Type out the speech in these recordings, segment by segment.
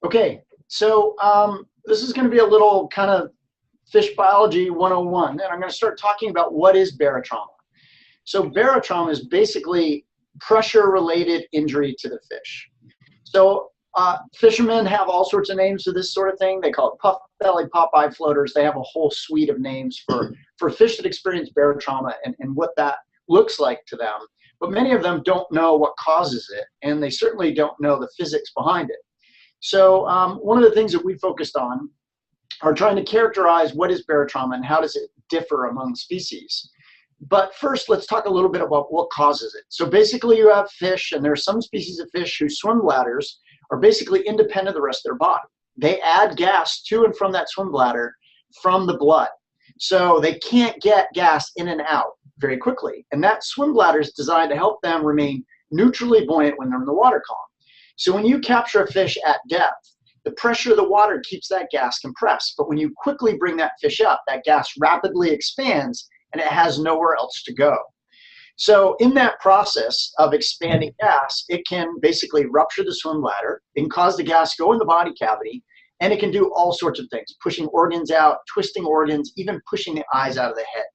Okay, so this is going to be a little kind of fish biology 101, and I'm going to start talking about what is barotrauma. So barotrauma is basically pressure-related injury to the fish. So fishermen have all sorts of names for this sort of thing. They call it puff belly, popeye floaters. They have a whole suite of names for fish that experience barotrauma and what that looks like to them. But many of them don't know what causes it, and they certainly don't know the physics behind it. So one of the things that we focused on are trying to characterize what is barotrauma and how does it differ among species. But first, let's talk a little bit about what causes it. So basically, you have fish, and there are some species of fish whose swim bladders are basically independent of the rest of their body. They add gas to and from that swim bladder from the blood. So they can't get gas in and out very quickly. And that swim bladder is designed to help them remain neutrally buoyant when they're in the water column. So when you capture a fish at depth, the pressure of the water keeps that gas compressed. But when you quickly bring that fish up, that gas rapidly expands and it has nowhere else to go. So in that process of expanding gas, it can basically rupture the swim bladder. It can cause the gas to go in the body cavity, and it can do all sorts of things, pushing organs out, twisting organs, even pushing the eyes out of the head.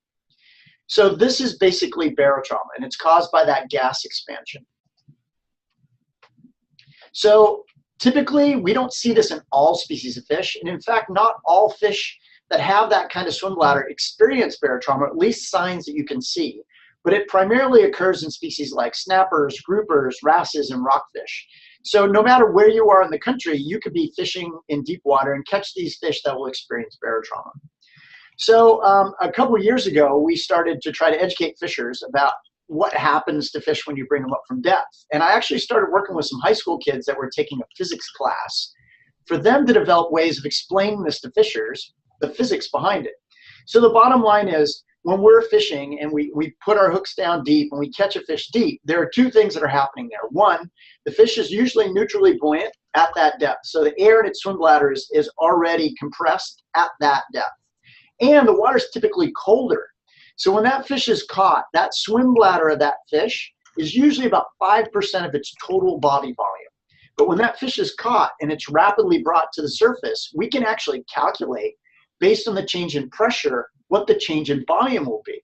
So this is basically barotrauma, and it's caused by that gas expansion. So typically, we don't see this in all species of fish. And in fact, not all fish that have that kind of swim bladder experience barotrauma, at least signs that you can see. But it primarily occurs in species like snappers, groupers, wrasses, and rockfish. So no matter where you are in the country, you could be fishing in deep water and catch these fish that will experience barotrauma. So a couple of years ago, we started to try to educate fishers about what happens to fish when you bring them up from depth. And I actually started working with some high school kids that were taking a physics class for them to develop ways of explaining this to fishers, the physics behind it. So the bottom line is, when we're fishing and we put our hooks down deep and we catch a fish deep, there are two things that are happening there. One, the fish is usually neutrally buoyant at that depth. So the air in its swim bladder is already compressed at that depth. And the water is typically colder. So when that fish is caught, that swim bladder of that fish is usually about 5% of its total body volume. But when that fish is caught and it's rapidly brought to the surface, we can actually calculate, based on the change in pressure, what the change in volume will be.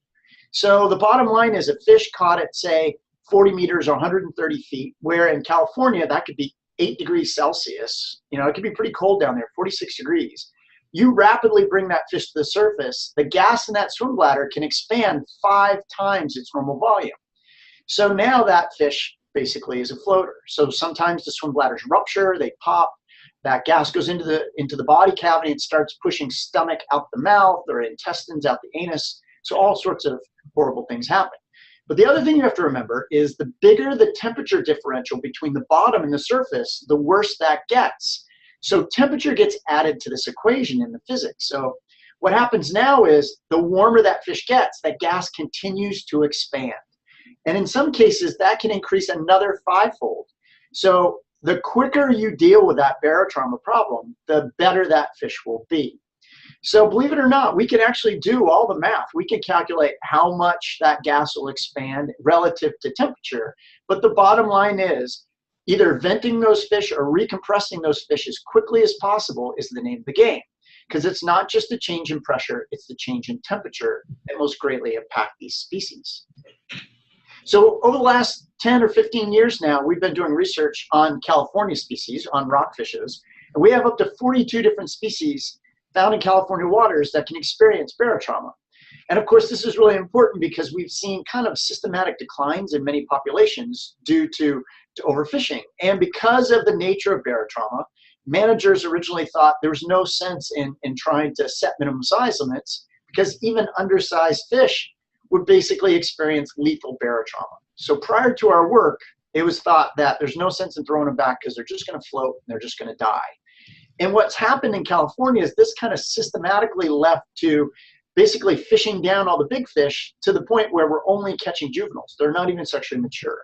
So the bottom line is a fish caught at, say, 40 meters or 130 feet, where in California, that could be 8 degrees Celsius. You know, it could be pretty cold down there, 46 degrees. You rapidly bring that fish to the surface, the gas in that swim bladder can expand 5 times its normal volume. So now that fish basically is a floater. So sometimes the swim bladders rupture, they pop, that gas goes into the body cavity and starts pushing stomach out the mouth or intestines out the anus. So all sorts of horrible things happen. But the other thing you have to remember is the bigger the temperature differential between the bottom and the surface, the worse that gets. So temperature gets added to this equation in the physics. So what happens now is the warmer that fish gets, that gas continues to expand. And in some cases, that can increase another 5-fold. So the quicker you deal with that barotrauma problem, the better that fish will be. So believe it or not, we can actually do all the math. We can calculate how much that gas will expand relative to temperature. But the bottom line is, either venting those fish or recompressing those fish as quickly as possible is the name of the game. Because it's not just the change in pressure, it's the change in temperature that most greatly impact these species. So over the last 10 or 15 years now, we've been doing research on California species, on rockfishes. And we have up to 42 different species found in California waters that can experience barotrauma. And of course, this is really important because we've seen kind of systematic declines in many populations due to overfishing. And because of the nature of barotrauma, managers originally thought there was no sense in trying to set minimum size limits because even undersized fish would basically experience lethal barotrauma. So prior to our work, it was thought that there's no sense in throwing them back because they're just going to float and they're just going to die. And what's happened in California is this kind of systematically left to basically fishing down all the big fish to the point where we're only catching juveniles. They're not even sexually mature.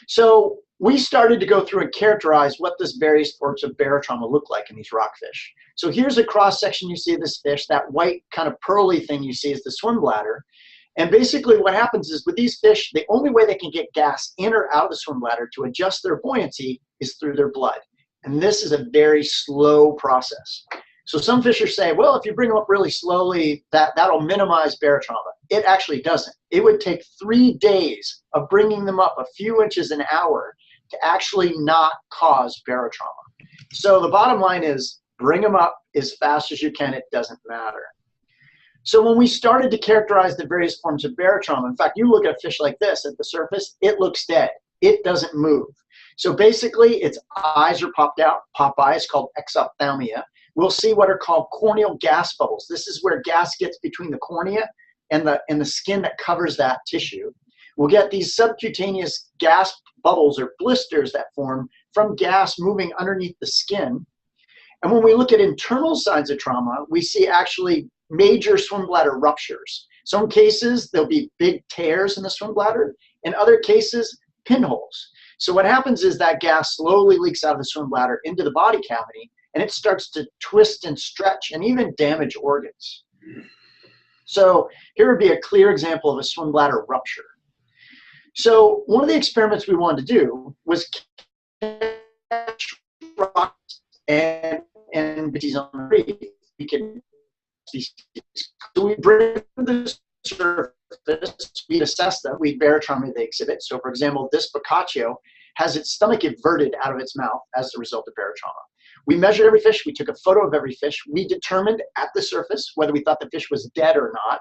So we started to go through and characterize what this various sorts of barotrauma look like in these rockfish. So here's a cross section you see of this fish. That white kind of pearly thing you see is the swim bladder. And basically what happens is with these fish, the only way they can get gas in or out of the swim bladder to adjust their buoyancy is through their blood. And this is a very slow process. So some fishers say, well, if you bring them up really slowly, that'll minimize barotrauma. It actually doesn't. It would take 3 days of bringing them up a few inches an hour to actually not cause barotrauma. So the bottom line is, bring them up as fast as you can. It doesn't matter. So when we started to characterize the various forms of barotrauma, in fact, you look at a fish like this at the surface, it looks dead. It doesn't move. So basically, its eyes are popped out. Pop-eye is called exophthalmia. We'll see what are called corneal gas bubbles. This is where gas gets between the cornea and the skin that covers that tissue. We'll get these subcutaneous gas bubbles or blisters that form from gas moving underneath the skin. And when we look at internal signs of trauma, we see actually major swim bladder ruptures. Some cases, there'll be big tears in the swim bladder. In other cases, pinholes. So what happens is that gas slowly leaks out of the swim bladder into the body cavity, and it starts to twist and stretch and even damage organs. So here would be a clear example of a swim bladder rupture. So one of the experiments we wanted to do was catch rocks and species on the reef. We can so we bring the surface, we'd assess them, we'd barotrauma the exhibit. So for example, this Boccaccio has its stomach inverted out of its mouth as a result of barotrauma. We measured every fish, we took a photo of every fish, we determined at the surface whether we thought the fish was dead or not.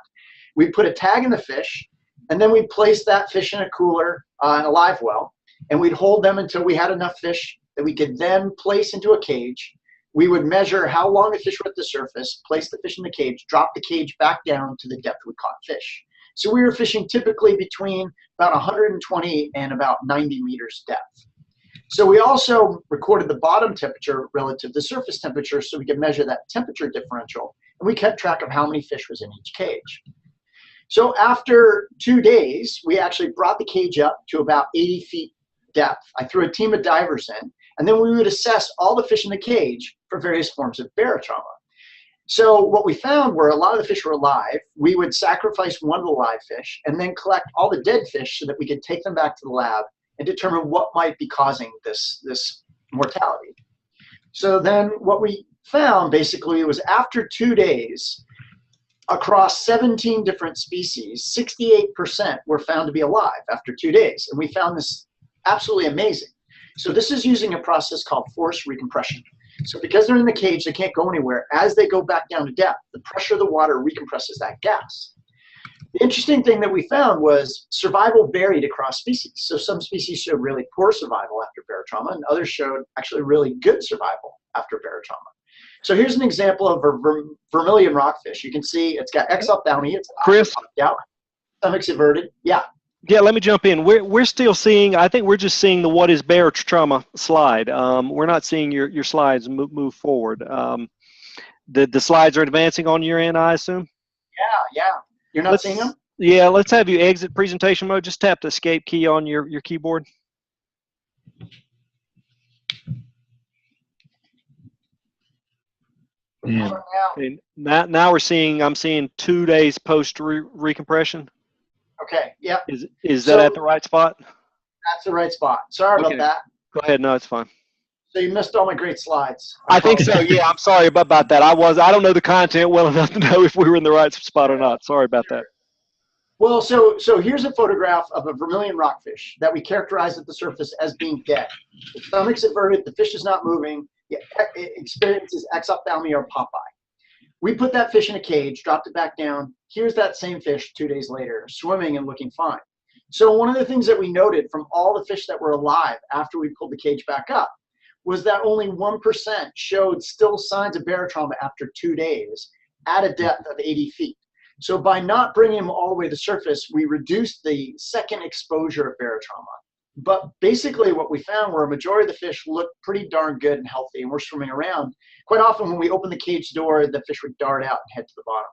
We put a tag in the fish, and then we placed that fish in a cooler in a live well, and we'd hold them until we had enough fish that we could then place into a cage. We would measure how long the fish were at the surface, place the fish in the cage, drop the cage back down to the depth we caught fish. So we were fishing typically between about 120 and about 90 meters depth. So we also recorded the bottom temperature relative to surface temperature so we could measure that temperature differential, and we kept track of how many fish was in each cage. So after 2 days, we actually brought the cage up to about 80 feet depth. I threw a team of divers in, and then we would assess all the fish in the cage for various forms of barotrauma. So what we found were a lot of the fish were alive. We would sacrifice one of the live fish and then collect all the dead fish so that we could take them back to the lab and determine what might be causing this mortality. So then what we found basically was after 2 days, across 17 different species, 68% were found to be alive after 2 days. And we found this absolutely amazing. So this is using a process called forced recompression. So because they're in the cage, they can't go anywhere. As they go back down to depth, the pressure of the water recompresses that gas. The interesting thing that we found was survival varied across species. So some species showed really poor survival after barotrauma, and others showed actually really good survival after barotrauma. So here's an example of a vermilion rockfish. You can see it's got exophthalmia. It's Chris? out, stomach's inverted. Yeah. Yeah, let me jump in. We're still seeing, I think we're just seeing the what is barotrauma slide. We're not seeing your slides move forward. The slides are advancing on your end, I assume? Yeah. You're not seeing them? Yeah, let's have you exit presentation mode. Just tap the escape key on your keyboard. And now we're seeing, I'm seeing 2 days post recompression. Okay, yeah. Is that at the right spot? That's the right spot. Sorry about that. Go ahead, no, it's fine. So you missed all my great slides. I think so, yeah, I'm sorry about that. I don't know the content well enough to know if we were in the right spot or not. Sorry about that. Well, so here's a photograph of a vermilion rockfish that we characterized at the surface as being dead. The stomach's inverted, the fish is not moving, it experiences exophthalmia or pop-eye. We put that fish in a cage, dropped it back down. Here's that same fish 2 days later, swimming and looking fine. So one of the things that we noted from all the fish that were alive after we pulled the cage back up was that only 1% showed still signs of barotrauma after 2 days at a depth of 80 feet. So by not bringing them all the way to the surface, we reduced the second exposure of barotrauma. But basically what we found were a majority of the fish looked pretty darn good and healthy and were swimming around. Quite often when we opened the cage door, the fish would dart out and head to the bottom.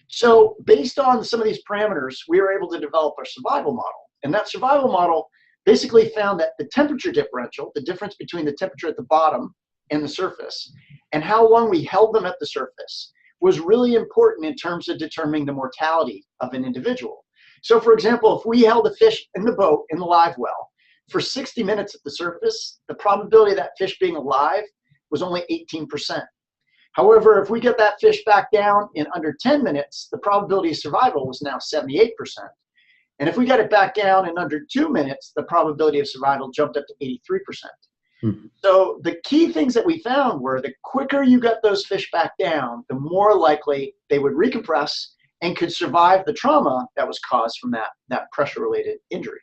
So based on some of these parameters, we were able to develop a survival model. And that survival model basically found that the temperature differential, the difference between the temperature at the bottom and the surface, and how long we held them at the surface, was really important in terms of determining the mortality of an individual. So for example, if we held a fish in the boat in the live well, For 60 minutes at the surface, the probability of that fish being alive was only 18%. However, if we get that fish back down in under 10 minutes, the probability of survival was now 78%. And if we got it back down in under 2 minutes, the probability of survival jumped up to 83%. So the key things that we found were the quicker you got those fish back down, the more likely they would recompress and could survive the trauma that was caused from that pressure-related injury.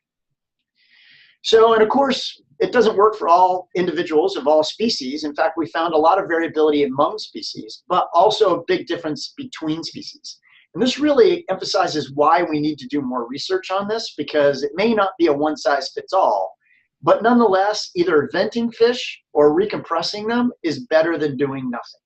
So, and of course, it doesn't work for all individuals of all species. In fact, we found a lot of variability among species, but also a big difference between species. And this really emphasizes why we need to do more research on this, because it may not be a one-size-fits-all. But nonetheless, either venting fish or recompressing them is better than doing nothing.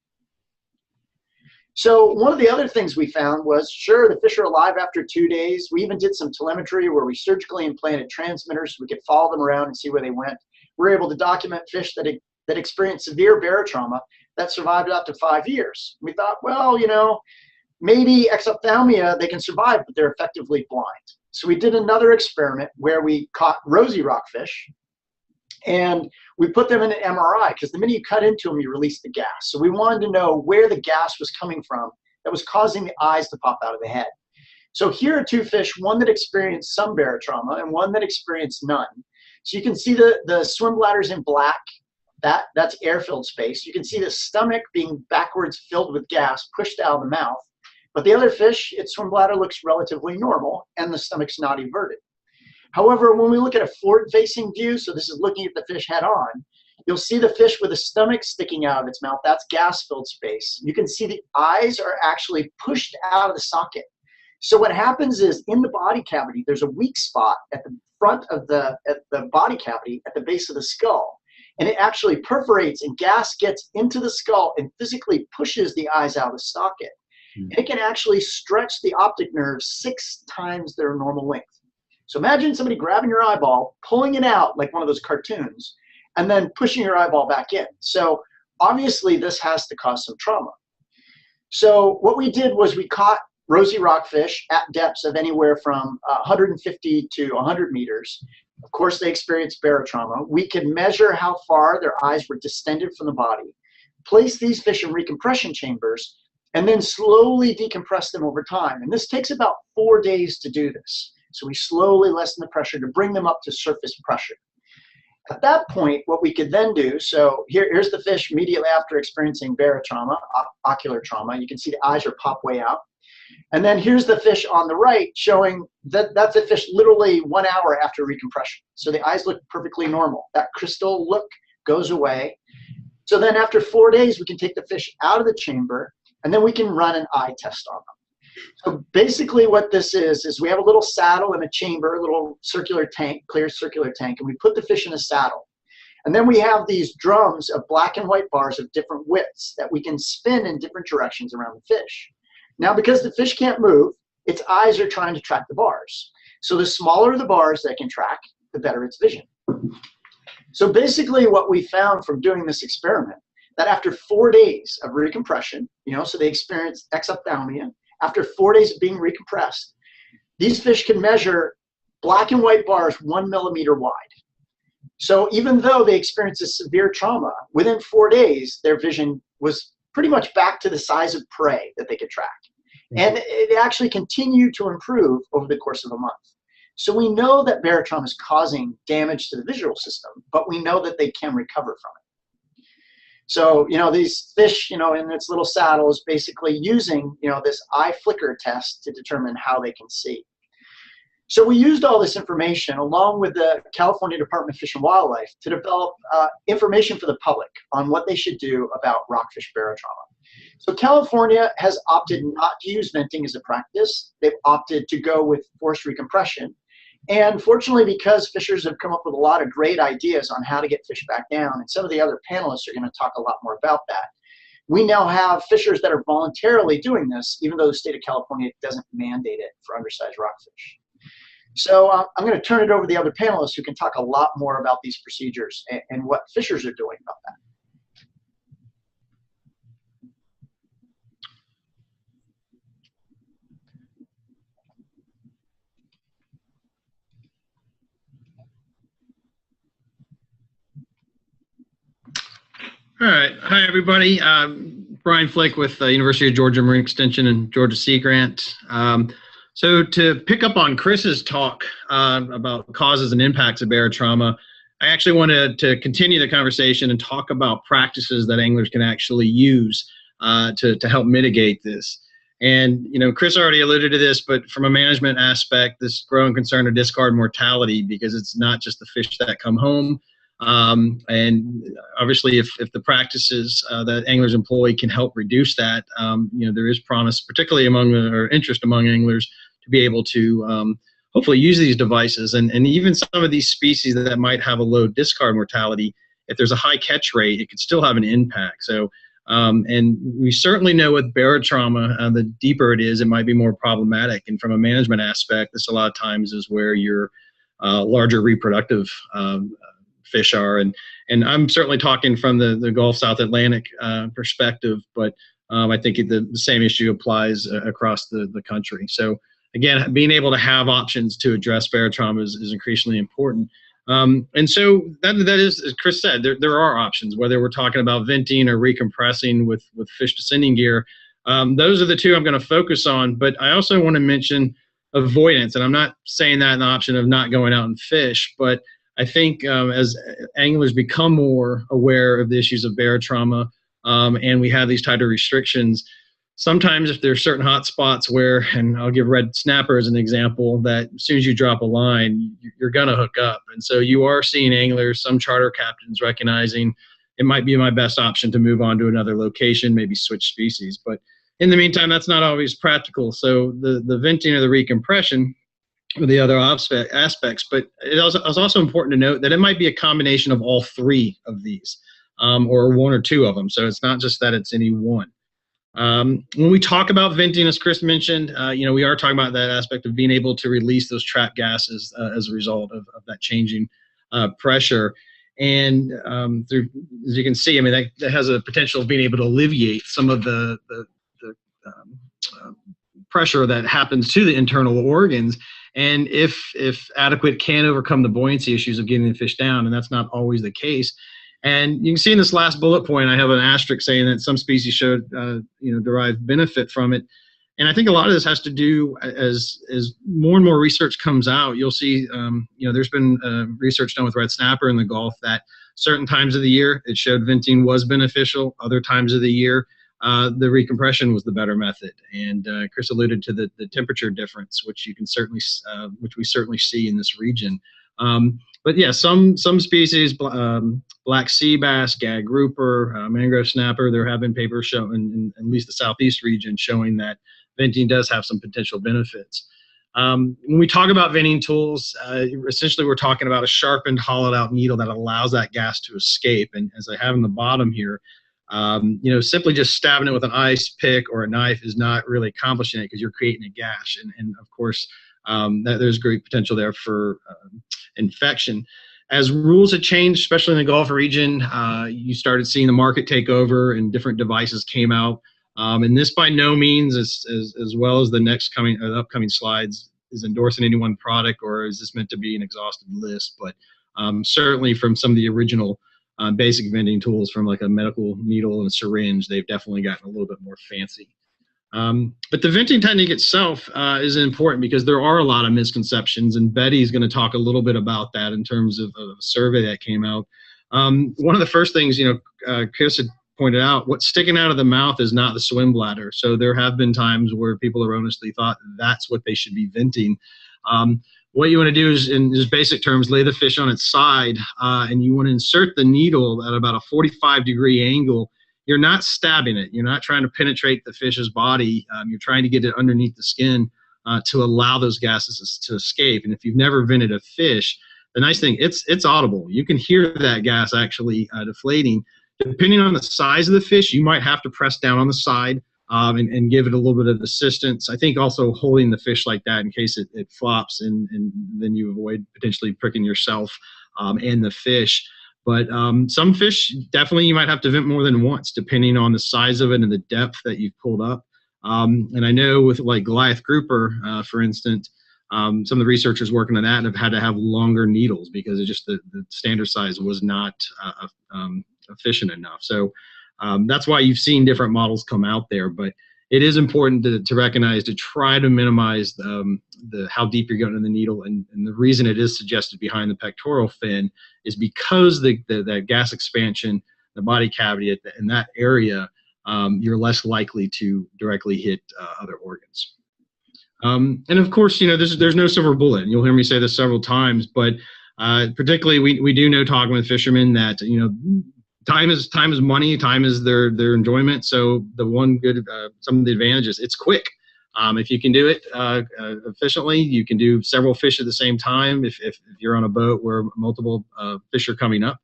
So one of the other things we found was, sure, the fish are alive after 2 days. We even did some telemetry where we surgically implanted transmitters so we could follow them around and see where they went. We were able to document fish that experienced severe barotrauma that survived up to 5 years. We thought, well, you know, maybe exophthalmia, they can survive, but they're effectively blind. So we did another experiment where we caught rosy rockfish, and we put them in an MRI because the minute you cut into them, you release the gas. So we wanted to know where the gas was coming from that was causing the eyes to pop out of the head. So here are two fish, one that experienced some barotrauma and one that experienced none. So you can see the swim bladders in black. That's air-filled space. You can see the stomach being backwards filled with gas pushed out of the mouth. But the other fish, its swim bladder looks relatively normal and the stomach's not everted. However, when we look at a forward-facing view, so this is looking at the fish head-on, you'll see the fish with a stomach sticking out of its mouth. That's gas-filled space. You can see the eyes are actually pushed out of the socket. So what happens is in the body cavity, there's a weak spot at the front of the body cavity at the base of the skull. And it actually perforates and gas gets into the skull and physically pushes the eyes out of the socket. And it can actually stretch the optic nerve 6 times their normal length. So imagine somebody grabbing your eyeball, pulling it out like one of those cartoons, and then pushing your eyeball back in. So obviously this has to cause some trauma. So what we did was we caught rosy rockfish at depths of anywhere from 150 to 100 meters. Of course, they experienced barotrauma. We could measure how far their eyes were distended from the body, place these fish in recompression chambers, and then slowly decompress them over time. And this takes about 4 days to do this. So we slowly lessen the pressure to bring them up to surface pressure. At that point, what we could then do, so here's the fish immediately after experiencing barotrauma, ocular trauma. You can see the eyes are pop way out. And then here's the fish on the right showing that that's a fish literally 1 hour after recompression. So the eyes look perfectly normal. That crystal look goes away. So then after 4 days, we can take the fish out of the chamber and then we can run an eye test on them. So basically what this is we have a little saddle in a chamber, a little circular tank, clear circular tank, and we put the fish in a saddle. And then we have these drums of black and white bars of different widths that we can spin in different directions around the fish. Now, because the fish can't move, its eyes are trying to track the bars. So the smaller the bars that can track, the better its vision. So basically what we found from doing this experiment, that after 4 days of recompression, so they experienced exophthalmia, after 4 days of being recompressed, these fish can measure black and white bars 1 millimeter wide. So even though they experienced a severe trauma, within 4 days, their vision was pretty much back to the size of prey that they could track. And it actually continued to improve over the course of a month. So we know that barotrauma is causing damage to the visual system, but we know that they can recover from it. So, these fish, in its little saddle is basically using, this eye flicker test to determine how they can see. So we used all this information along with the California Department of Fish and Wildlife to develop information for the public on what they should do about rockfish barotrauma. So California has opted not to use venting as a practice. They've opted to go with forced recompression. And fortunately, because fishers have come up with a lot of great ideas on how to get fish back down, and some of the other panelists are going to talk a lot more about that, we now have fishers that are voluntarily doing this, even though the state of California doesn't mandate it for undersized rockfish. So I'm going to turn it over to the other panelists who can talk a lot more about these procedures and what fishers are doing about that. All right. Hi, everybody. Brian Flick with the University of Georgia Marine Extension and Georgia Sea Grant. So to pick up on Chris's talk about causes and impacts of barotrauma, I actually wanted to continue the conversation and talk about practices that anglers can actually use to help mitigate this. And, you know, Chris already alluded to this, but from a management aspect, this growing concern of discard mortality, because it's not just the fish that come home. And obviously, if the practices that anglers employ can help reduce that, you know, there is promise, particularly or interest among anglers, to be able to hopefully use these devices. And even some of these species that might have a low discard mortality, if there's a high catch rate, it could still have an impact. So, and we certainly know with barotrauma, the deeper it is, it might be more problematic. And from a management aspect, this a lot of times is where your larger reproductive fish are, and I'm certainly talking from the Gulf South Atlantic perspective, but I think the same issue applies across the country. So again, being able to have options to address barotrauma is increasingly important. And so that is, as Chris said, there are options, whether we're talking about venting or recompressing with fish descending gear. Those are the two I'm going to focus on, but I also want to mention avoidance, and I'm not saying that an option of not going out and fish, but I think as anglers become more aware of the issues of barotrauma, and we have these tighter restrictions, sometimes if there's certain hot spots where, and I'll give red snapper as an example, that as soon as you drop a line, you're going to hook up. And so you are seeing anglers, some charter captains recognizing it might be my best option to move on to another location, maybe switch species. But in the meantime, that's not always practical. So the venting or the recompression, or the other aspects, but it's also important to note that it might be a combination of all three of these, or one or two of them. So it's not just that it's any one. When we talk about venting, as Chris mentioned, you know, we are talking about that aspect of being able to release those trapped gases as a result of that changing pressure. And as you can see, I mean, that has a potential of being able to alleviate some of the pressure that happens to the internal organs. And if adequate, can overcome the buoyancy issues of getting the fish down, and that's not always the case. And you can see in this last bullet point, I have an asterisk saying that some species showed, you know, derived benefit from it. And I think a lot of this has to do as more and more research comes out. You'll see, you know, there's been research done with red snapper in the Gulf that certain times of the year it showed venting was beneficial. Other times of the year, the recompression was the better method. And Chris alluded to the temperature difference, which you can certainly, which we certainly see in this region. But yeah, some species, black sea bass, gag grouper, mangrove snapper, there have been papers showing, in at least the southeast region, showing that venting does have some potential benefits. When we talk about venting tools, essentially we're talking about a sharpened, hollowed out needle that allows that gas to escape. And as I have in the bottom here, you know, simply just stabbing it with an ice pick or a knife is not really accomplishing it, because you're creating a gash. And of course, there's great potential there for infection. As rules have changed, especially in the Gulf region, you started seeing the market take over and different devices came out. And this by no means, as well as the next upcoming slides, is endorsing any one product, or is this meant to be an exhaustive list. But certainly from some of the original basic vending tools, from like a medical needle and a syringe, they've definitely gotten a little bit more fancy. But the venting technique itself is important, because there are a lot of misconceptions, and Betty's going to talk a little bit about that in terms of a survey that came out. One of the first things, you know, Chris had pointed out, what's sticking out of the mouth is not the swim bladder. So there have been times where people erroneously thought that's what they should be venting. What you want to do is, in just basic terms, lay the fish on its side, and you want to insert the needle at about a 45-degree angle. You're not stabbing it. You're not trying to penetrate the fish's body. You're trying to get it underneath the skin to allow those gases to escape. And if you've never vented a fish, the nice thing, it's audible. You can hear that gas actually deflating. Depending on the size of the fish, you might have to press down on the side and give it a little bit of assistance. I think also holding the fish like that in case it flops, and then you avoid potentially pricking yourself and the fish. But some fish, definitely you might have to vent more than once, depending on the size of it and the depth that you've pulled up. And I know with like Goliath grouper, for instance, some of the researchers working on that have had to have longer needles, because it just the standard size was not efficient enough. So that's why you've seen different models come out there. But it is important to recognize, to try to minimize how deep you're going in the needle. And the reason it is suggested behind the pectoral fin is because the gas expansion, the body cavity in that area, you're less likely to directly hit other organs. And of course, there's no silver bullet. And you'll hear me say this several times, but particularly we do know, talking with fishermen, that time is money, time is their enjoyment. So the one good, some of the advantages, it's quick. If you can do it efficiently, you can do several fish at the same time if you're on a boat where multiple fish are coming up.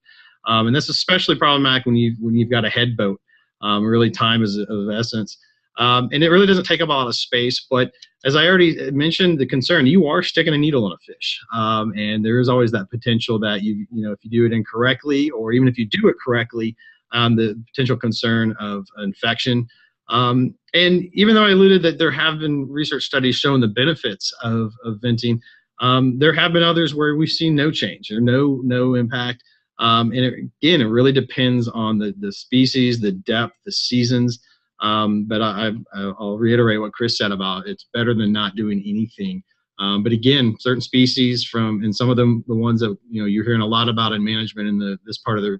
And that's especially problematic when you've got a head boat. Really, time is of essence. And it really doesn't take up a lot of space, but as I already mentioned, the concern, you are sticking a needle in a fish. And there is always that potential that if you do it incorrectly, or even if you do it correctly, the potential concern of infection. And even though I alluded that there have been research studies showing the benefits of venting, there have been others where we've seen no change or no impact. And it really depends on the species, the depth, the seasons. But I'll reiterate what Chris said about it's better than not doing anything. But again, certain species and some of them, the ones that you're hearing a lot about in management in this part of the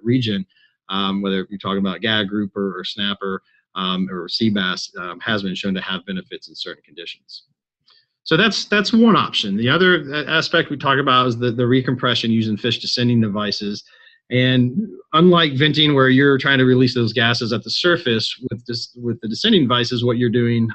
region, whether you're talking about gag grouper or snapper or sea bass, has been shown to have benefits in certain conditions. So that's one option. The other aspect we talk about is the recompression using fish descending devices. And unlike venting, where you're trying to release those gases at the surface, with the descending devices, what you're doing,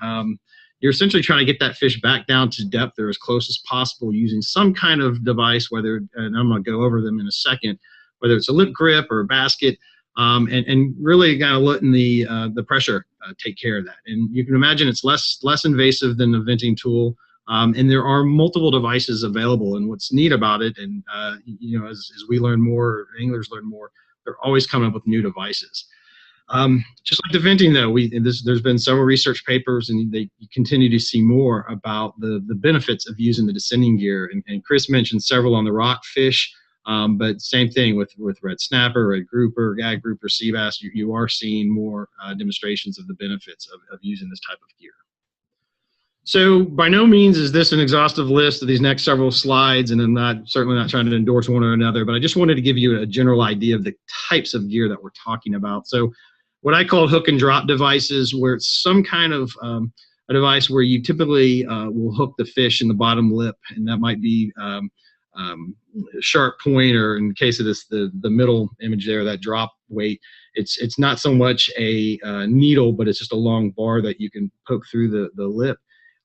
you're essentially trying to get that fish back down to depth or as close as possible using some kind of device, and I'm going to go over them in a second, whether it's a lip grip or a basket, and really kind of letting the pressure take care of that. And you can imagine it's less invasive than a venting tool. And there are multiple devices available, and what's neat about it, and as we learn more, anglers learn more, they're always coming up with new devices. Just like the venting, though, there's been several research papers, and you continue to see more about the benefits of using the descending gear. And Chris mentioned several on the rockfish, but same thing with red snapper, red grouper, gag grouper, sea bass. You are seeing more demonstrations of the benefits of using this type of gear. So by no means is this an exhaustive list of these next several slides, and I'm certainly not trying to endorse one or another, but I just wanted to give you a general idea of the types of gear that we're talking about. So what I call hook and drop devices, where it's some kind of a device where you typically will hook the fish in the bottom lip, and that might be a sharp point, or in the case of this, the middle image there, that drop weight, it's not so much a needle, but it's just a long bar that you can poke through the lip.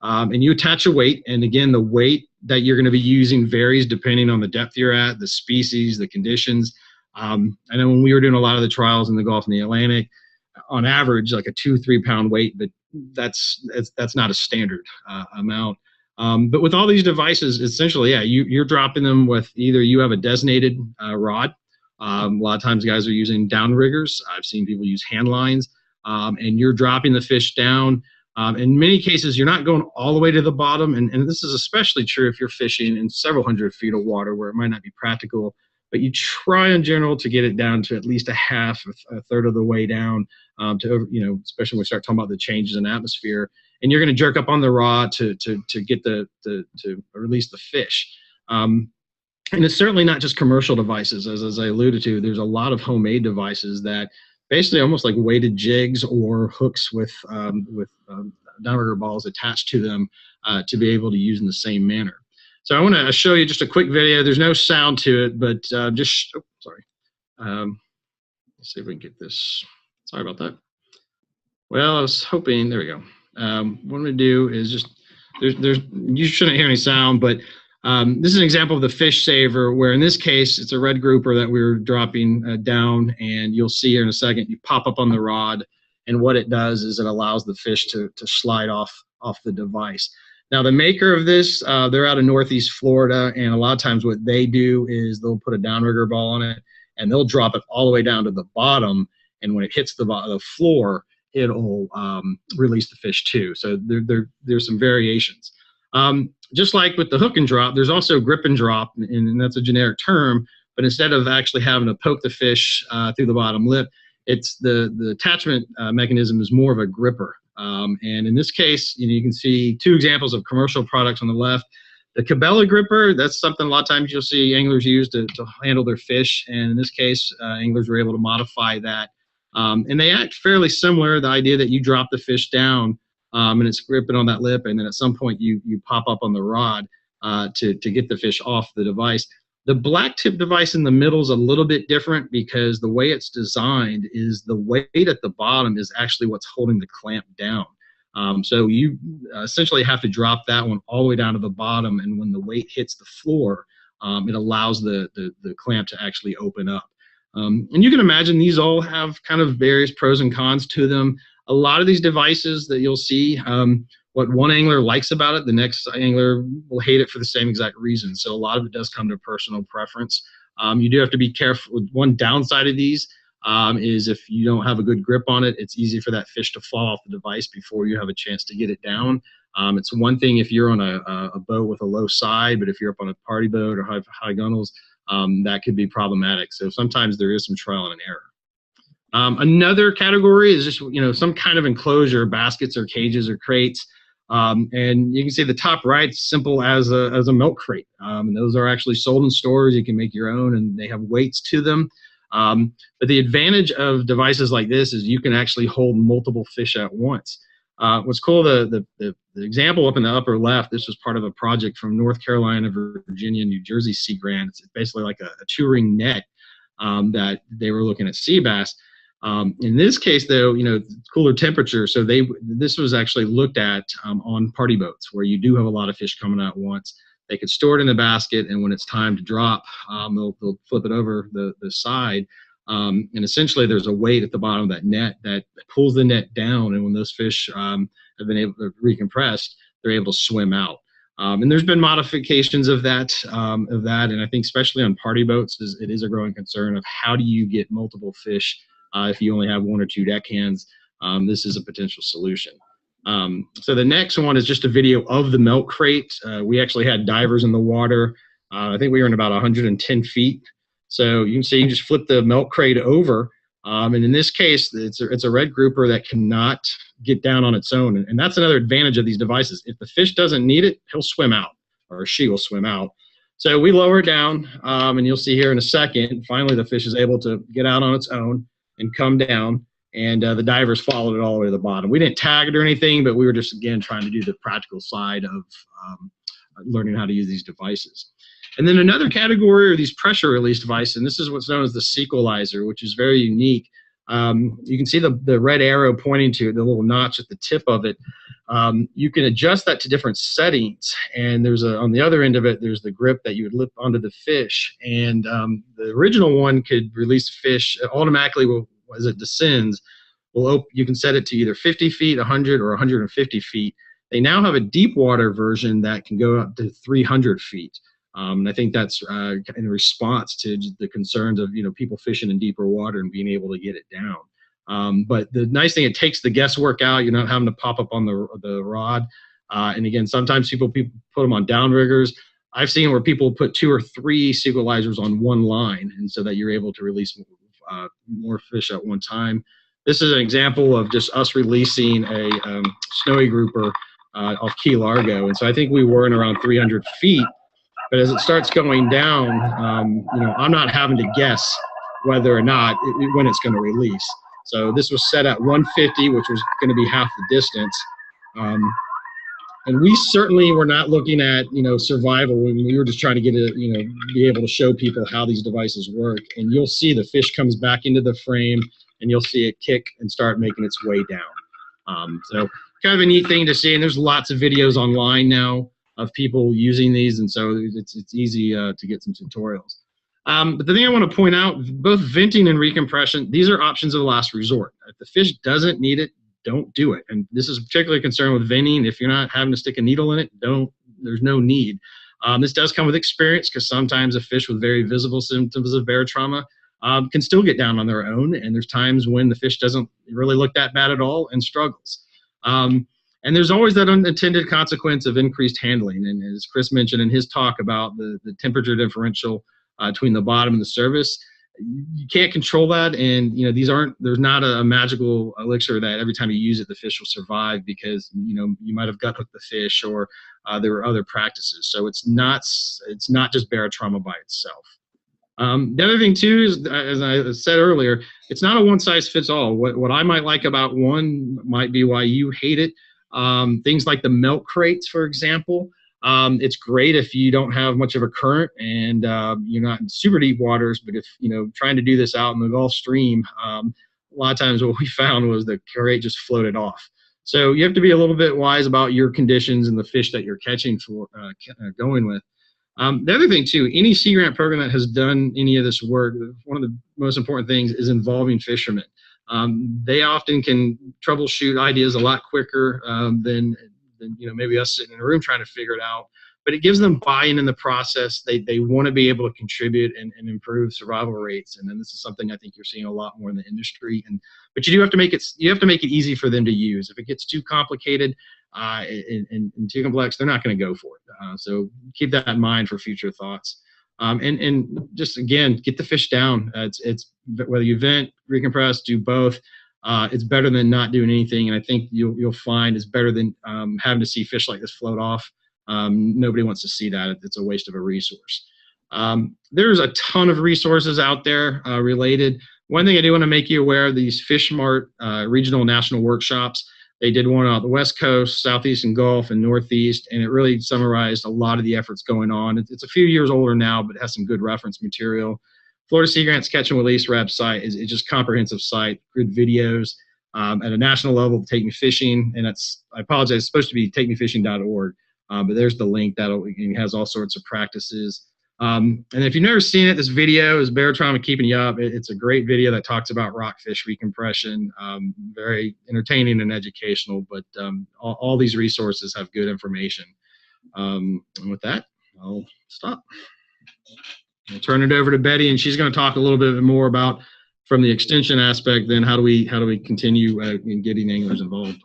And you attach a weight, and again, the weight that you're going to be using varies depending on the depth you're at, the species, the conditions. I know when we were doing a lot of the trials in the Gulf and the Atlantic, on average, like a 2-3 pound weight, but that's not a standard amount. But with all these devices, essentially, yeah, you're dropping them with either you have a designated rod. A lot of times guys are using downriggers. I've seen people use hand lines, and you're dropping the fish down. In many cases, you're not going all the way to the bottom, and this is especially true if you're fishing in several hundred feet of water where it might not be practical, but you try in general to get it down to at least a third of the way down, especially when we start talking about the changes in atmosphere, and you're going to jerk up on the rod to get to release the fish. And it's certainly not just commercial devices, as I alluded to. There's a lot of homemade devices that basically almost like weighted jigs or hooks with downrigger balls attached to them to be able to use in the same manner. So I want to show you just a quick video. There's no sound to it, but let's see if we can get this. Sorry about that. Well, I was hoping, there we go. What I'm going to do is just, you shouldn't hear any sound, but this is an example of the fish saver, where in this case, it's a red grouper that we were dropping down, and you'll see here in a second, you pop up on the rod, and what it does is it allows the fish to slide off the device. Now, the maker of this, they're out of Northeast Florida, and a lot of times what they do is they'll put a downrigger ball on it, and they'll drop it all the way down to the bottom, and when it hits the floor, it'll release the fish too. So there's some variations. Just like with the hook and drop, there's also grip and drop, and that's a generic term, but instead of actually having to poke the fish through the bottom lip, it's the attachment mechanism is more of a gripper. And in this case, you can see two examples of commercial products on the left. The Cabela gripper, that's something a lot of times you'll see anglers use to handle their fish. And in this case, anglers were able to modify that. And they act fairly similar. The idea that you drop the fish down and it's gripping on that lip, and then at some point you pop up on the rod to get the fish off the device. The black tip device in the middle is a little bit different because the way it's designed is the weight at the bottom is actually what's holding the clamp down. So you essentially have to drop that one all the way down to the bottom, and when the weight hits the floor, it allows the clamp to actually open up. And you can imagine these all have kind of various pros and cons to them. A lot of these devices that you'll see, what one angler likes about it, the next angler will hate it for the same exact reason. So a lot of it does come to personal preference. You do have to be careful. One downside of these is if you don't have a good grip on it, it's easy for that fish to fall off the device before you have a chance to get it down. It's one thing if you're on a boat with a low side, but if you're up on a party boat or high gunnels, that could be problematic. So sometimes there is some trial and error. Another category is just some kind of enclosure, baskets or cages or crates. And you can see the top right, simple as a milk crate. And those are actually sold in stores. You can make your own, and they have weights to them. But the advantage of devices like this is you can actually hold multiple fish at once. What's cool, the example up in the upper left, this was part of a project from North Carolina, Virginia, New Jersey Sea Grant. It's basically like a touring net that they were looking at sea bass. In this case, though, cooler temperature. So this was actually looked at on party boats where you do have a lot of fish coming out at once. They could store it in the basket, and when it's time to drop, they'll flip it over the side. And essentially, there's a weight at the bottom of that net that pulls the net down. And when those fish have been able to recompress, they're able to swim out. And there's been modifications of that. And I think especially on party boats, it is a growing concern of how do you get multiple fish if you only have one or two deckhands. This is a potential solution. So the next one is just a video of the milk crate. We actually had divers in the water. I think we were in about 110 feet. So you can see you just flip the milk crate over. And in this case, it's a red grouper that cannot get down on its own. And that's another advantage of these devices. If the fish doesn't need it, he'll swim out, or she will swim out. So we lower it down, and you'll see here in a second, finally the fish is able to get out on its own and come down. And the divers followed it all the way to the bottom. We didn't tag it or anything, but we were just, again, trying to do the practical side of learning how to use these devices. And then another category are these pressure release devices, and this is what's known as the sequelizer, which is very unique. You can see the red arrow pointing to it, the little notch at the tip of it. You can adjust that to different settings, and there's on the other end of it, there's the grip that you would lift onto the fish. And the original one could release fish automatically as it descends. You can set it to either 50 feet, 100, or 150 feet. They now have a deep water version that can go up to 300 feet. And I think that's in response to the concerns of people fishing in deeper water and being able to get it down. But the nice thing, it takes the guesswork out. You're not having to pop up on the rod. And again, sometimes people put them on downriggers. I've seen where people put 2 or 3 sequelizers on one line, and so that you're able to release more fish at one time. This is an example of just us releasing a snowy grouper off Key Largo. And so I think we were in around 300 feet. But as it starts going down, I'm not having to guess whether or not when it's going to release. So this was set at 150, which was going to be half the distance. And we certainly were not looking at survival. We were just trying to get be able to show people how these devices work. And you'll see the fish comes back into the frame, and you'll see it kick and start making its way down. So kind of a neat thing to see. And there's lots of videos online now of people using these, and so it's easy to get some tutorials. But the thing I want to point out, both venting and recompression, these are options of last resort. If the fish doesn't need it, don't do it. And this is particularly concerned with venting. If you're not having to stick a needle in it, there's no need. This does come with experience, because sometimes a fish with very visible symptoms of barotrauma can still get down on their own, and there's times when the fish doesn't really look that bad at all and struggles. And there's always that unintended consequence of increased handling. And as Chris mentioned in his talk about the temperature differential, between the bottom and the surface. You can't control that, and there's not a magical elixir that every time you use it the fish will survive, because you might have gut hooked the fish, or there were other practices. So it's not just barotrauma by itself. The other thing too is, as I said earlier, it's not a one size fits all. What I might like about one might be why you hate it. Things like the milk crates, for example. It's great if you don't have much of a current and you're not in super deep waters, but if trying to do this out in the Gulf Stream, a lot of times what we found was the crate just floated off. So you have to be a little bit wise about your conditions and the fish that you're catching for going with. The other thing too, any Sea Grant program that has done any of this work, one of the most important things is involving fishermen. They often can troubleshoot ideas a lot quicker than maybe us sitting in a room trying to figure it out. But it gives them buy-in in the process. They want to be able to contribute and improve survival rates. And then this is something I think you're seeing a lot more in the industry. But you do have to make it easy for them to use. If it gets too complicated and too complex, they're not going to go for it. So keep that in mind for future thoughts. And just again, get the fish down. It's whether you vent, recompress, do both. It's better than not doing anything, and I think you'll find it's better than having to see fish like this float off. Nobody wants to see that. It's a waste of a resource. There's a ton of resources out there related. One thing I do want to make you aware of, these Fish Mart regional national workshops. They did one on the West Coast, Southeast and Gulf, and Northeast, and it really summarized a lot of the efforts going on. It's a few years older now, but it has some good reference material. Florida Sea Grant's Catch and Release website is just a comprehensive site, good videos at a national level. Take Me Fishing, and I apologize, it's supposed to be takemefishing.org, but there's the link it has all sorts of practices. And if you've never seen it, this video is Barotrauma Keeping You Up. It's a great video that talks about rockfish recompression, very entertaining and educational, but all these resources have good information. And with that, I'll stop. I'll turn it over to Betty, and she's going to talk a little bit more about, from the extension aspect, then how do we continue in getting anglers involved.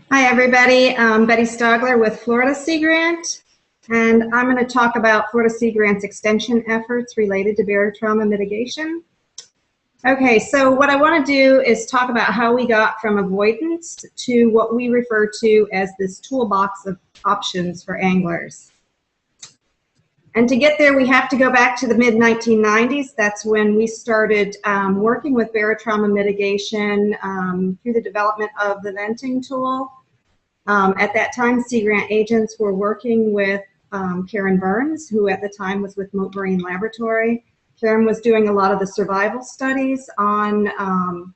Hi everybody, I'm Betty Stogler with Florida Sea Grant, and I'm going to talk about Florida Sea Grant's extension efforts related to barotrauma mitigation. Okay, so what I want to do is talk about how we got from avoidance to what we refer to as this toolbox of options for anglers. And to get there, we have to go back to the mid-1990s. That's when we started working with barotrauma mitigation through the development of the venting tool. At that time, Sea Grant agents were working with Karen Burns, who at the time was with Mote Marine Laboratory. Karen was doing a lot of the survival studies on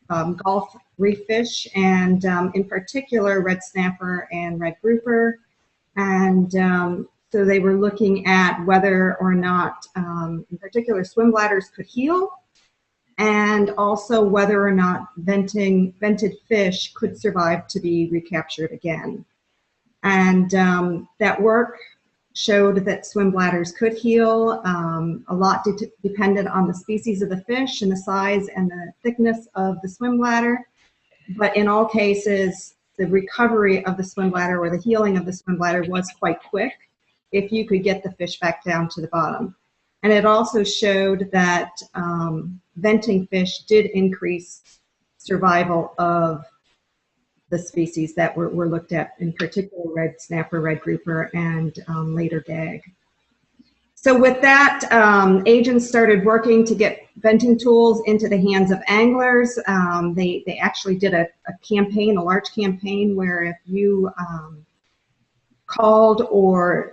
Gulf reef fish, and in particular red snapper and red grouper. And so they were looking at whether or not, in particular, swim bladders could heal, and also whether or not vented fish could survive to be recaptured again. And that work showed that swim bladders could heal. A lot depended on the species of the fish and the size and the thickness of the swim bladder. But in all cases, the recovery of the swim bladder or the healing of the swim bladder was quite quick if you could get the fish back down to the bottom. And it also showed that venting fish did increase survival of the species that were looked at, in particular red snapper, red grouper, and later gag. So with that, agents started working to get venting tools into the hands of anglers. They actually did a campaign, a large campaign, where if you called or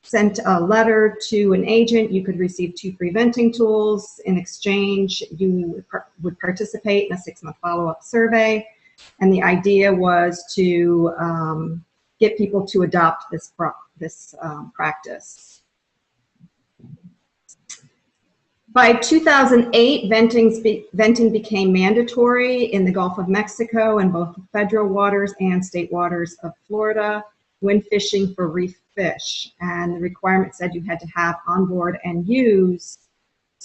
sent a letter to an agent, you could receive 2 free venting tools. In exchange, you would participate in a 6-month follow-up survey. And the idea was to get people to adopt this practice. By 2008, venting became mandatory in the Gulf of Mexico and both federal waters and state waters of Florida when fishing for reef fish. And the requirement said you had to have on board and use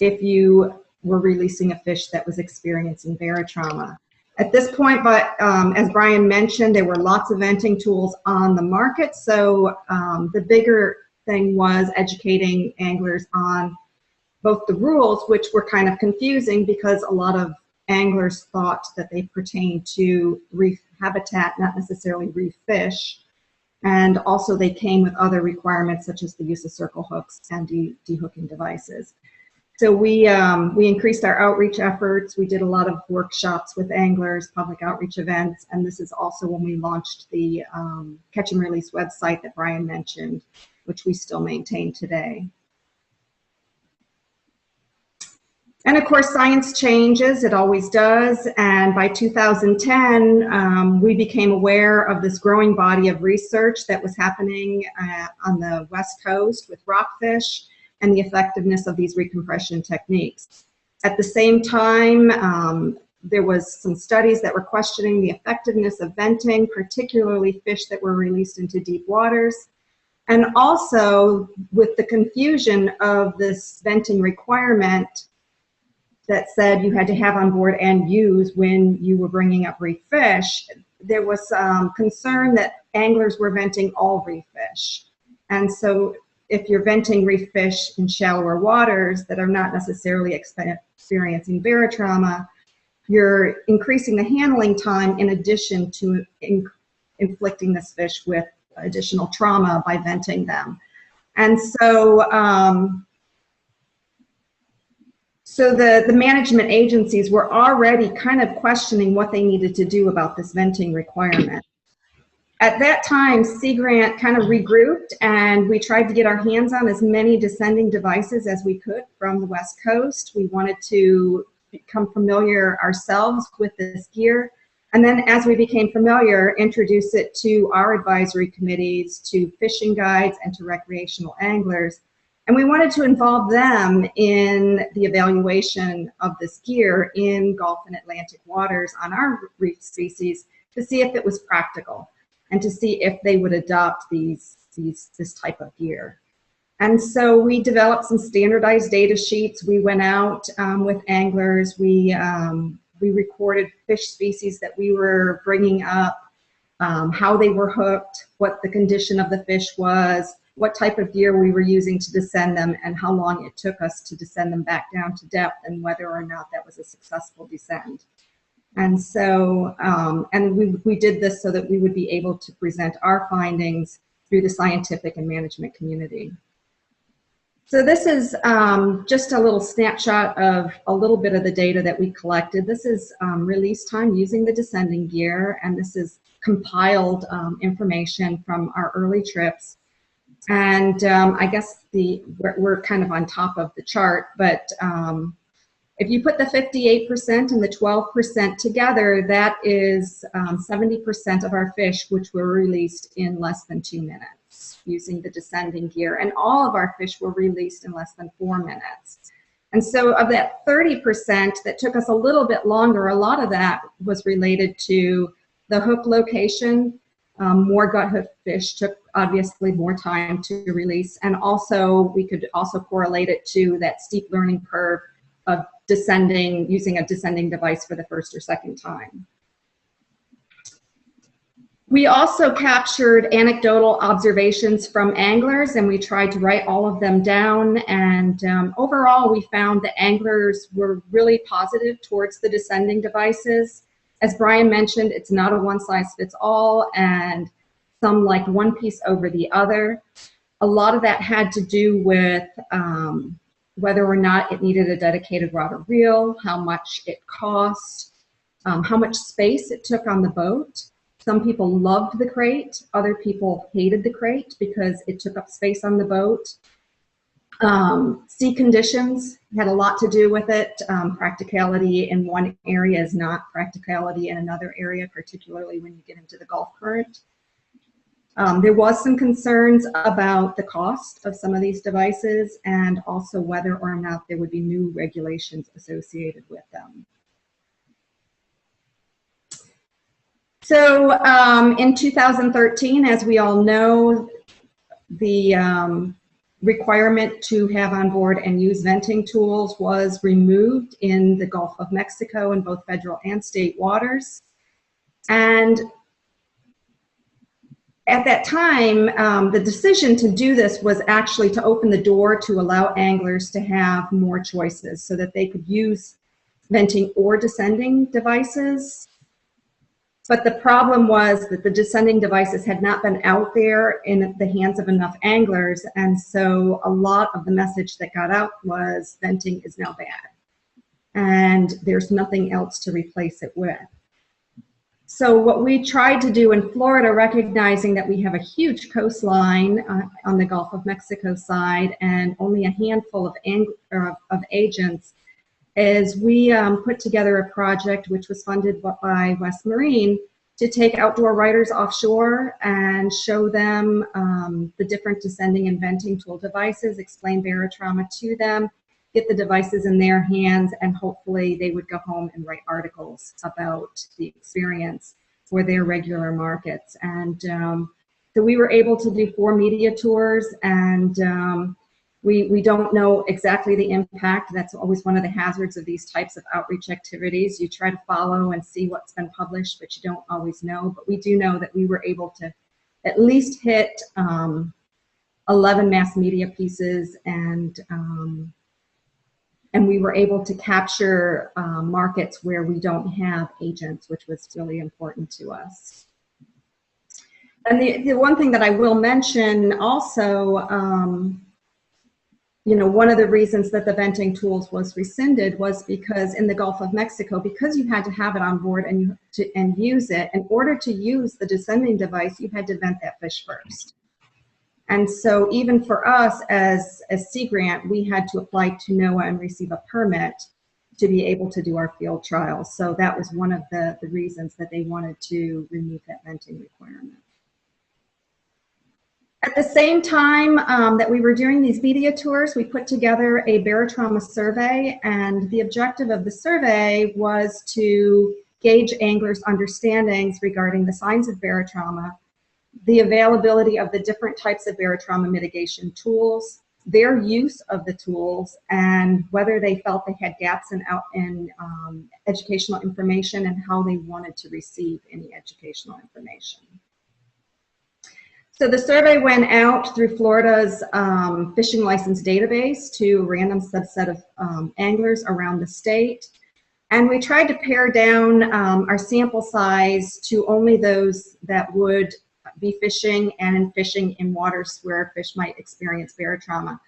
if you were releasing a fish that was experiencing barotrauma. At this point, but as Brian mentioned, there were lots of venting tools on the market, so the bigger thing was educating anglers on both the rules, which were kind of confusing because a lot of anglers thought that they pertained to reef habitat, not necessarily reef fish, and also they came with other requirements such as the use of circle hooks and dehooking devices. So we increased our outreach efforts. We did a lot of workshops with anglers, public outreach events, and this is also when we launched the Catch and Release website that Brian mentioned, which we still maintain today. And of course, science changes, it always does, and by 2010, we became aware of this growing body of research that was happening on the West Coast with rockfish and the effectiveness of these recompression techniques. At the same time, there was some studies that were questioning the effectiveness of venting, particularly fish that were released into deep waters. And also, with the confusion of this venting requirement that said you had to have on board and use when you were bringing up reef fish, there was concern that anglers were venting all reef fish. And so if you're venting reef fish in shallower waters that are not necessarily experiencing barotrauma, you're increasing the handling time in addition to inflicting this fish with additional trauma by venting them. And so, so the management agencies were already kind of questioning what they needed to do about this venting requirement. At that time, Sea Grant kind of regrouped, and we tried to get our hands on as many descending devices as we could from the West Coast. We wanted to become familiar ourselves with this gear, and then as we became familiar, introduce it to our advisory committees, to fishing guides, and to recreational anglers. And we wanted to involve them in the evaluation of this gear in Gulf and Atlantic waters on our reef species to see if it was practical and to see if they would adopt this type of gear. And so we developed some standardized data sheets. We went out with anglers. We recorded fish species that we were bringing up, how they were hooked, what the condition of the fish was, what type of gear we were using to descend them, and how long it took us to descend them back down to depth, and whether or not that was a successful descent. And so, and we did this so that we would be able to present our findings through the scientific and management community. So this is just a little snapshot of a little bit of the data that we collected. This is release time using the descending gear, and this is compiled information from our early trips. And I guess we're kind of on top of the chart, but if you put the 58% and the 12% together, that is 70% of our fish which were released in less than 2 minutes using the descending gear, and all of our fish were released in less than 4 minutes. And so of that 30% that took us a little bit longer, a lot of that was related to the hook location. More gut hook fish took obviously more time to release, and also we could also correlate it to that steep learning curve of descending, using a descending device for the first or second time. We also captured anecdotal observations from anglers, and we tried to write all of them down, and overall we found that anglers were really positive towards the descending devices. As Brian mentioned, it's not a one-size-fits-all, and some like one piece over the other. A lot of that had to do with whether or not it needed a dedicated rod or reel, how much it cost, how much space it took on the boat. Some people loved the crate, other people hated the crate because it took up space on the boat. Sea conditions had a lot to do with it. Practicality in one area is not practicality in another area, particularly when you get into the Gulf current. There was some concerns about the cost of some of these devices, and also whether or not there would be new regulations associated with them. So in 2013, as we all know, the requirement to have on board and use venting tools was removed in the Gulf of Mexico in both federal and state waters. And at that time, the decision to do this was actually to open the door to allow anglers to have more choices so that they could use venting or descending devices. But the problem was that the descending devices had not been out there in the hands of enough anglers, and so a lot of the message that got out was venting is now bad, and there's nothing else to replace it with. So what we tried to do in Florida, recognizing that we have a huge coastline on the Gulf of Mexico side and only a handful of agents, is we put together a project which was funded by West Marine to take outdoor writers offshore and show them the different descending and venting tool devices, explain barotrauma to them, get the devices in their hands, and hopefully they would go home and write articles about the experience for their regular markets. And so we were able to do 4 media tours, and we don't know exactly the impact. That's always one of the hazards of these types of outreach activities. You try to follow and see what's been published, but you don't always know. But we do know that we were able to at least hit 11 mass media pieces, and we were able to capture markets where we don't have agents, which was really important to us. And the one thing that I will mention also, you know, one of the reasons that the venting tools was rescinded was because in the Gulf of Mexico, because you had to have it on board and use it, in order to use the descending device, you had to vent that fish first. And so even for us as Sea Grant, we had to apply to NOAA and receive a permit to be able to do our field trials. So that was one of the reasons that they wanted to remove that venting requirement. At the same time that we were doing these media tours, we put together a barotrauma survey, and the objective of the survey was to gauge anglers' understandings regarding the signs of barotrauma, the availability of the different types of barotrauma mitigation tools, their use of the tools, and whether they felt they had gaps in educational information and how they wanted to receive any educational information. So the survey went out through Florida's fishing license database to a random subset of anglers around the state. And we tried to pare down our sample size to only those that would be fishing and fishing in waters where fish might experience barotrauma.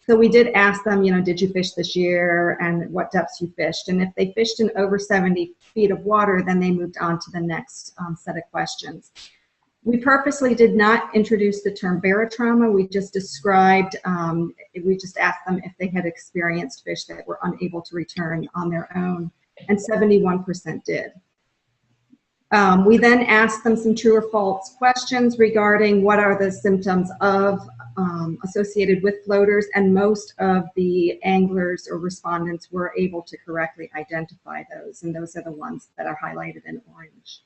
So we did ask them, you know, did you fish this year and what depths you fished? And if they fished in over 70 feet of water, then they moved on to the next set of questions. We purposely did not introduce the term barotrauma. We just described, we just asked them if they had experienced fish that were unable to return on their own, and 71% did. We then asked them some true or false questions regarding what are the symptoms of associated with floaters, and most of the anglers or respondents were able to correctly identify those, and those are the ones that are highlighted in orange.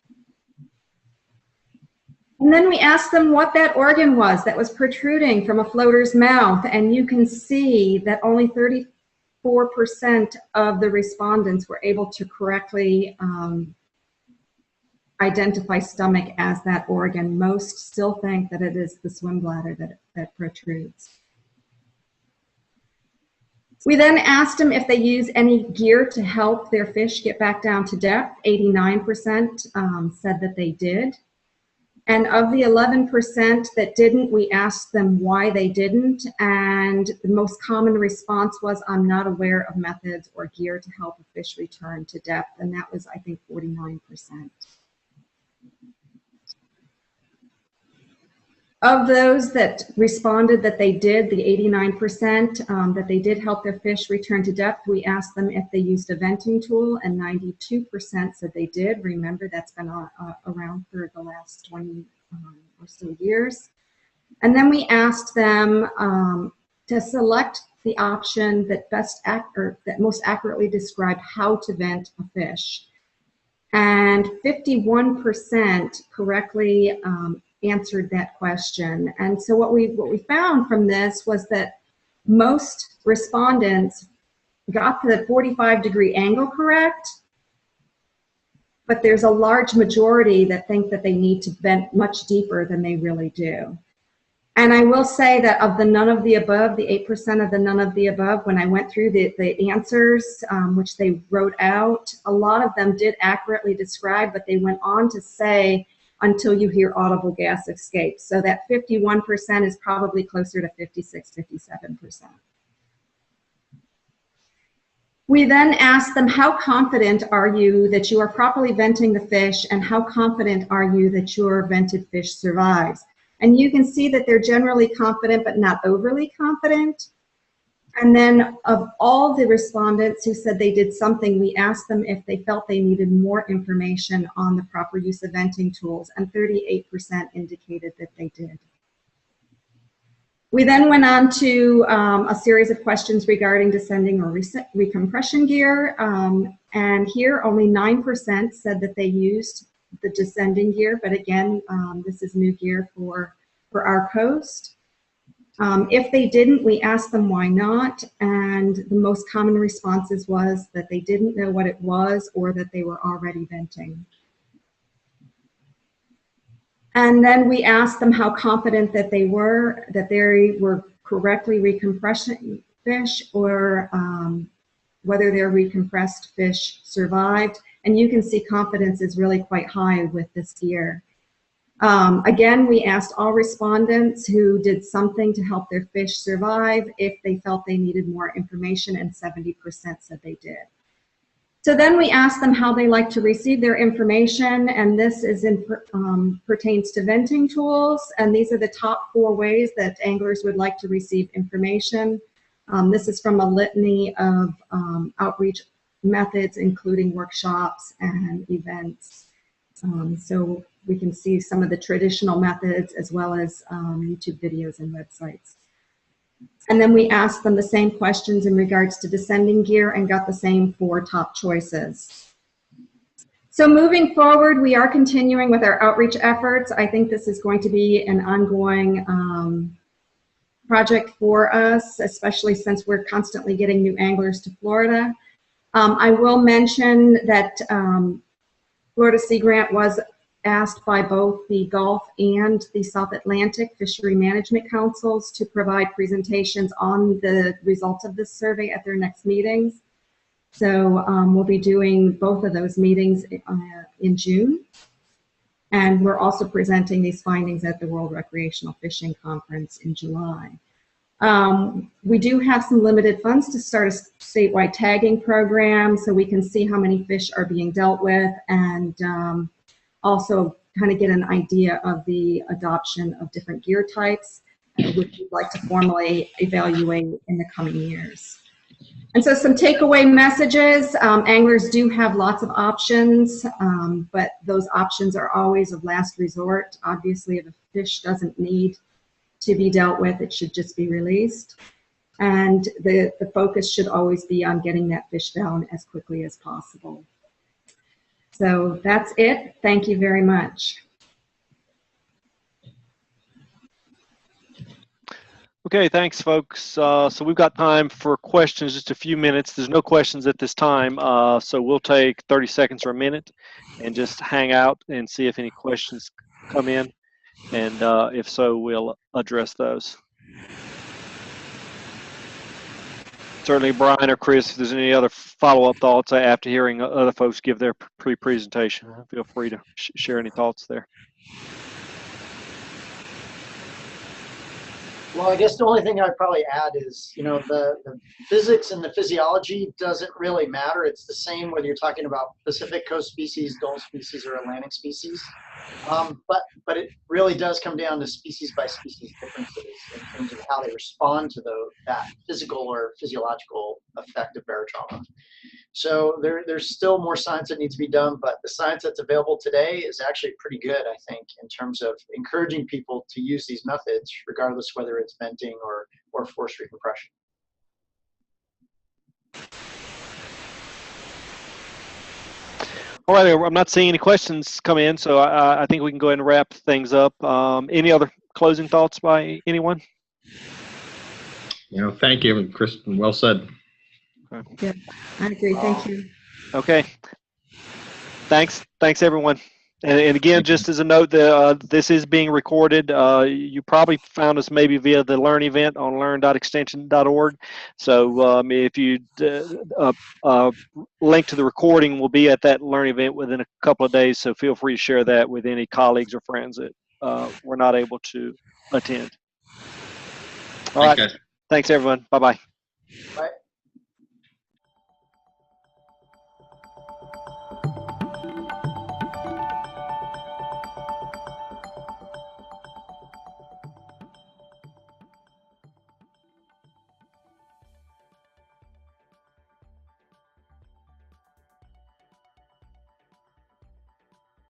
And then we asked them what that organ was that was protruding from a floater's mouth, and you can see that only 34% of the respondents were able to correctly identify stomach as that organ. Most still think that it is the swim bladder that protrudes. We then asked them if they use any gear to help their fish get back down to depth. 89% said that they did. And of the 11% that didn't, we asked them why they didn't, and the most common response was, I'm not aware of methods or gear to help a fish return to depth, and that was, I think, 49%. Of those that responded that they did, the 89%, that they did help their fish return to depth, we asked them if they used a venting tool, and 92% said they did. Remember, that's been around for the last 20 or so years. And then we asked them to select the option that most accurately described how to vent a fish. And 51% correctly answered that question. And so what we found from this was that most respondents got the 45-degree angle correct, but there's a large majority that think that they need to vent much deeper than they really do. And I will say that of the none of the above, the 8% of the none of the above, when I went through the answers, which they wrote out, a lot of them did accurately describe, but they went on to say, until you hear audible gas escape. So that 51% is probably closer to 56, 57%. We then asked them, how confident are you that you are properly venting the fish, and how confident are you that your vented fish survives? And you can see that they're generally confident, but not overly confident. And then of all the respondents who said they did something, we asked them if they felt they needed more information on the proper use of venting tools, and 38% indicated that they did. We then went on to a series of questions regarding descending or recompression gear. And here only 9% said that they used the descending gear, but again, this is new gear for our coast. If they didn't, we asked them why not, and the most common responses was that they didn't know what it was or that they were already venting. And then we asked them how confident that they were correctly recompressing fish, or whether their recompressed fish survived. And you can see confidence is really quite high with this gear. Again, we asked all respondents who did something to help their fish survive if they felt they needed more information, and 70% said they did. So then we asked them how they like to receive their information, and this is pertains to venting tools, and these are the top 4 ways that anglers would like to receive information. This is from a litany of outreach methods, including workshops and events. So we can see some of the traditional methods as well as YouTube videos and websites. And then we asked them the same questions in regards to descending gear and got the same 4 top choices. So moving forward, we are continuing with our outreach efforts. I think this is going to be an ongoing project for us, especially since we're constantly getting new anglers to Florida. I will mention that Florida Sea Grant was asked by both the Gulf and the South Atlantic Fishery Management Councils to provide presentations on the results of this survey at their next meetings. So we'll be doing both of those meetings in June. And we're also presenting these findings at the World Recreational Fishing Conference in July. We do have some limited funds to start a statewide tagging program so we can see how many fish are being dealt with, and also kind of get an idea of the adoption of different gear types, which we'd like to formally evaluate in the coming years. And so some takeaway messages: anglers do have lots of options, but those options are always of last resort. Obviously, if a fish doesn't need to be dealt with, it should just be released. And the focus should always be on getting that fish down as quickly as possible. So that's it. Thank you very much. Okay, thanks, folks. So we've got time for questions, just a few minutes. There's no questions at this time, so we'll take 30 seconds or a minute and just hang out and see if any questions come in. And if so, we'll address those. Certainly, Brian or Chris, if there's any other follow-up thoughts after hearing other folks give their pre-presentation, feel free to share any thoughts there. Well, I guess the only thing I'd probably add is, you know, the physics and the physiology doesn't really matter. It's the same whether you're talking about Pacific Coast species, Gulf species, or Atlantic species. But it really does come down to species by species differences in terms of how they respond to that physical or physiological effect of barotrauma. So there's still more science that needs to be done, but the science that's available today is actually pretty good, I think, in terms of encouraging people to use these methods, regardless whether it's venting or forced recompression. All right, I'm not seeing any questions come in, so I think we can go ahead and wrap things up. Any other closing thoughts by anyone? Thank you, Chris. Well said. Yeah, I agree. Thank you. Okay. Thanks, everyone. And again, just as a note, this is being recorded. You probably found us maybe via the Learn event on learn.extension.org. So if you link to the recording will be at that Learn event within a couple of days. So feel free to share that with any colleagues or friends that were not able to attend. All right. Thanks, guys. Thanks, everyone. Bye-bye. Bye.